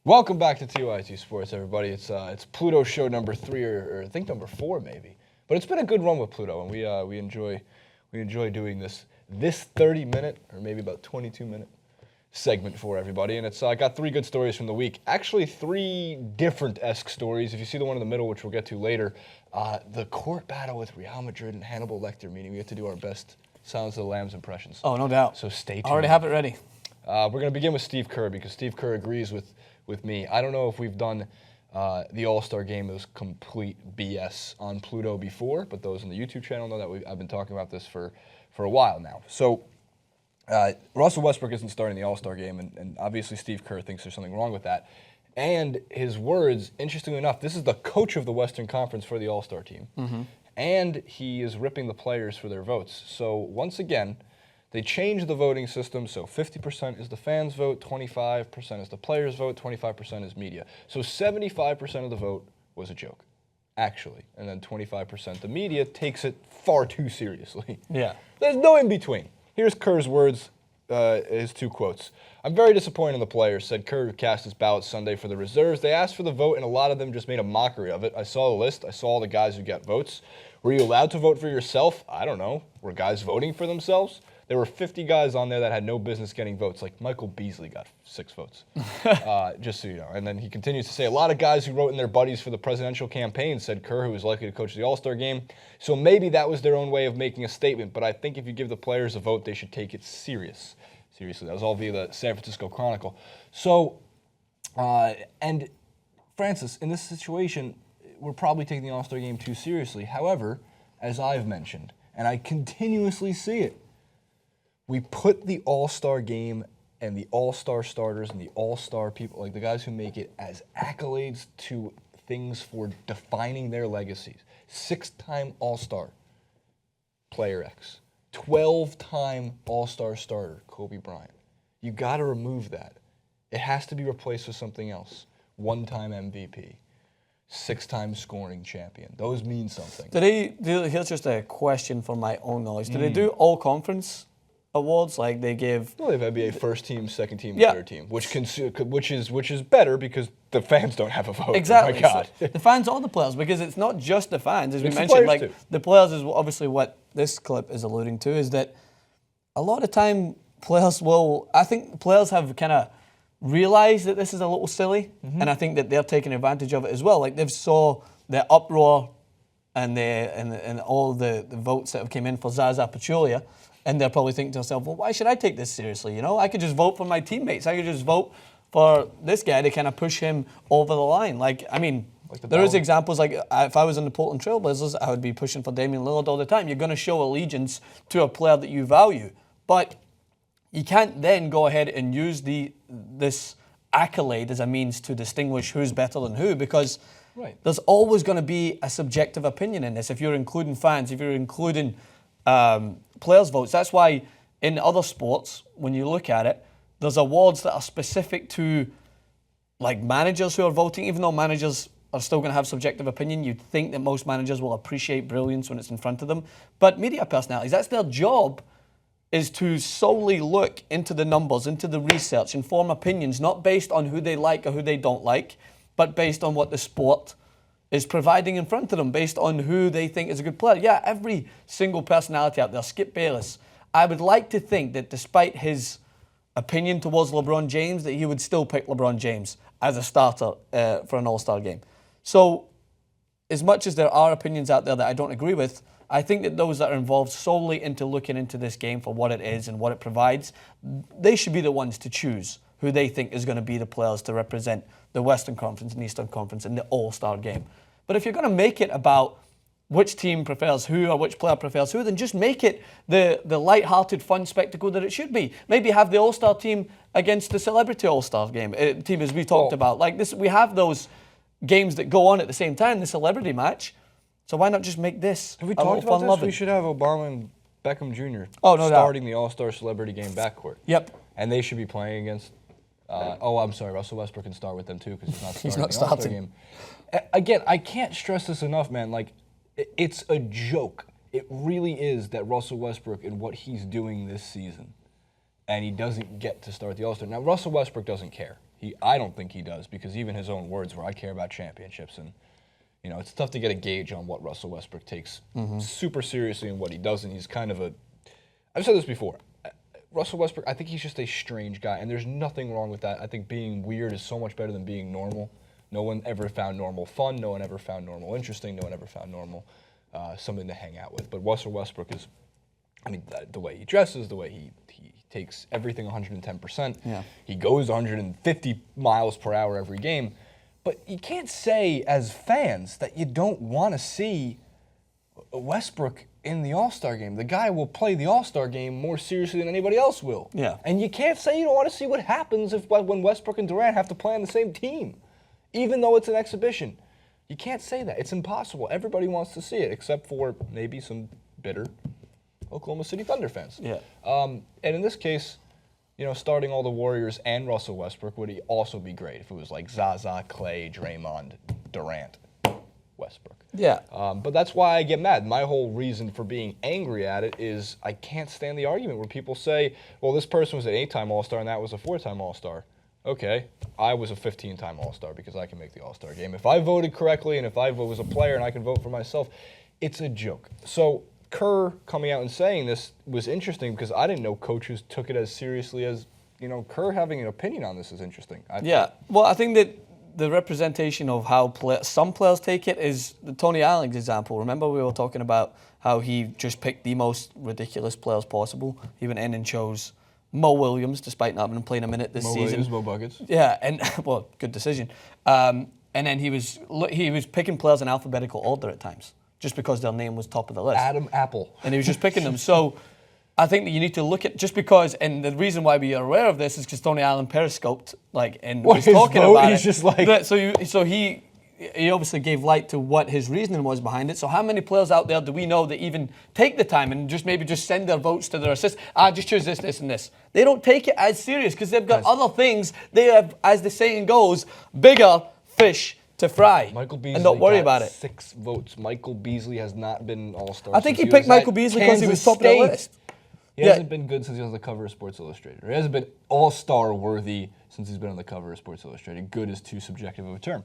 Welcome back to TYT Sports, everybody. It's Pluto show number 3, or I think number 4 maybe. But it's been a good run with Pluto, and we enjoy doing this 30-minute or maybe about 22-minute segment for everybody. And it's got 3 good stories from the week. Actually, 3 different-esque stories. If you see the one in the middle, which we'll get to later, the court battle with Real Madrid and Hannibal Lecter, meaning we have to do our best Silence of the Lambs impressions. Oh, no doubt. So stay tuned. I already have it ready. We're going to begin with Steve Kerr because Steve Kerr agrees with me. I don't know if we've done the All-Star Game as complete BS on Pluto before, but those on the YouTube channel know that I've been talking about this for a while now. So Russell Westbrook isn't starting the All-Star Game, and obviously Steve Kerr thinks there's something wrong with that. And his words, interestingly enough, this is the coach of the Western Conference for the All-Star team, and he is ripping the players for their votes. So once again, they changed the voting system, so 50% is the fans' vote, 25% is the players' vote, 25% is media. So 75% of the vote was a joke, actually. And then 25% the media takes it far too seriously. Yeah. There's no in-between. Here's Kerr's words, his 2 quotes. "I'm very disappointed in the players," said Kerr, who cast his ballot Sunday for the reserves. "They asked for the vote, and a lot of them just made a mockery of it. I saw the list. I saw all the guys who got votes. Were you allowed to vote for yourself? I don't know. Were guys voting for themselves? There were 50 guys on there that had no business getting votes, like Michael Beasley got 6 votes, just so you know." And then he continues to say, "A lot of guys who wrote in their buddies for the presidential campaign," said Kerr, who is likely to coach the All-Star Game. "So maybe that was their own way of making a statement, but I think if you give the players a vote, they should take it seriously." That was all via the San Francisco Chronicle. So, and Francis, in this situation, we're probably taking the All-Star Game too seriously. However, as I've mentioned, and I continuously see it, we put the All-Star Game and the All-Star starters and the All-Star people, like the guys who make it, as accolades to things for defining their legacies. 6-time All-Star, Player X. 12-time All-Star starter, Kobe Bryant. You got to remove that. It has to be replaced with something else. 1-time MVP. 6-time scoring champion. Those mean something. Here's just a question for my own knowledge. Do they do all conference awards? Like they give... Well, they have NBA first team, second team, and third team, which is better because the fans don't have a vote. Exactly. Oh my God. So the fans are the players, because it's not just the fans, as we It's mentioned. the players Like too. the players is obviously what this clip is alluding to, is that a lot of time I think players have kind of realized that this is a little silly, and I think that they're taking advantage of it as well. Like they've saw the uproar and all the votes that have came in for Zaza Pachulia, and they're probably thinking to themselves, well, why should I take this seriously? You know, I could just vote for my teammates. I could just vote for this guy to kind of push him over the line. Like, I mean, there is examples, like if I was in the Portland Trailblazers, I would be pushing for Damian Lillard all the time. You're going to show allegiance to a player that you value. But you can't then go ahead and use this accolade as a means to distinguish who's better than who, because there's always going to be a subjective opinion in this. If you're including fans, if you're including players' votes, that's why in other sports, when you look at it, there's awards that are specific to like managers who are voting, even though managers are still going to have subjective opinion. You'd think that most managers will appreciate brilliance when it's in front of them. But media personalities, that's their job, is to solely look into the numbers, into the research, and form opinions, not based on who they like or who they don't like, but based on what the sport is providing in front of them, based on who they think is a good player. Yeah, every single personality out there, Skip Bayless, I would like to think that despite his opinion towards LeBron James, that he would still pick LeBron James as a starter for an All-Star game. So, as much as there are opinions out there that I don't agree with, I think that those that are involved solely into looking into this game for what it is and what it provides, they should be the ones to choose who they think is going to be the players to represent the Western Conference and Eastern Conference in the All-Star game. But if you're going to make it about which team prefers who or which player prefers who, then just make it the light-hearted, fun spectacle that it should be. Maybe have the All-Star team against the Celebrity All-Star game, team as we talked about. Like this, we have those games that go on at the same time, the celebrity match. So why not just make this Have we a little talked about this? fun-loving? We should have Obama and Beckham Jr. No starting the All-Star Celebrity Game backcourt. Yep. And they should be playing against... I'm sorry, Russell Westbrook can start with them too because he's not starting not the All-Star starting. game. Again, I can't stress this enough, man. Like, it's a joke. It really is that Russell Westbrook and what he's doing this season, and he doesn't get to start the All-Star. Now, Russell Westbrook doesn't care. I don't think he does, because even his own words were, I care about championships. And, it's tough to get a gauge on what Russell Westbrook takes super seriously and what he doesn't. He's kind of I've said this before. Russell Westbrook, I think he's just a strange guy, and there's nothing wrong with that. I think being weird is so much better than being normal. No one ever found normal fun. No one ever found normal interesting. No one ever found normal something to hang out with. But Russell Westbrook is, the way he dresses, the way he takes everything 110%. Yeah. He goes 150 miles per hour every game. But you can't say as fans that you don't want to see Westbrook in the All-Star game. The guy will play the All-Star game more seriously than anybody else will. Yeah. And you can't say you don't want to see what happens when Westbrook and Durant have to play on the same team, even though it's an exhibition. You can't say that. It's impossible. Everybody wants to see it, except for maybe some bitter Oklahoma City Thunder fans. Yeah. And in this case, starting all the Warriors and Russell Westbrook would also be great if it was like Zaza, Clay, Draymond, Durant, Westbrook. Yeah. But that's why I get mad. My whole reason for being angry at it is I can't stand the argument where people say, well, this person was an 8-time All-Star and that was a 4-time All-Star. Okay, I was a 15-time All-Star because I can make the All-Star game. If I voted correctly and if I was a player and I can vote for myself, it's a joke. So Kerr coming out and saying this was interesting because I didn't know coaches took it as seriously as, Kerr having an opinion on this is interesting. Well, I think that the representation of how some players take it is the Tony Allen's example. Remember we were talking about how he just picked the most ridiculous players possible. He went in and chose Mo Williams, despite not having played a minute this season. Williams, Mo Buckets. Yeah, and well, good decision. And then he was picking players in alphabetical order at times, just because their name was top of the list. Adam Apple. And he was just picking them. So I think that you need to look at, just because, and the reason why we are aware of this is because Tony Allen periscoped, and was talking about it. He's just like... So he obviously gave light to what his reasoning was behind it. So how many players out there do we know that even take the time and maybe just send their votes to their assist? Just choose this, this, and this. They don't take it as serious because they've got other things. They have, as the saying goes, bigger fish to fry. Michael Beasley and don't worry got about it. 6 votes. Michael Beasley has not been All-Star. I think he picked Michael Beasley because he was top of the list. He hasn't been good since he was on the cover of Sports Illustrated. He hasn't been All-Star worthy since he's been on the cover of Sports Illustrated. Good is too subjective of a term.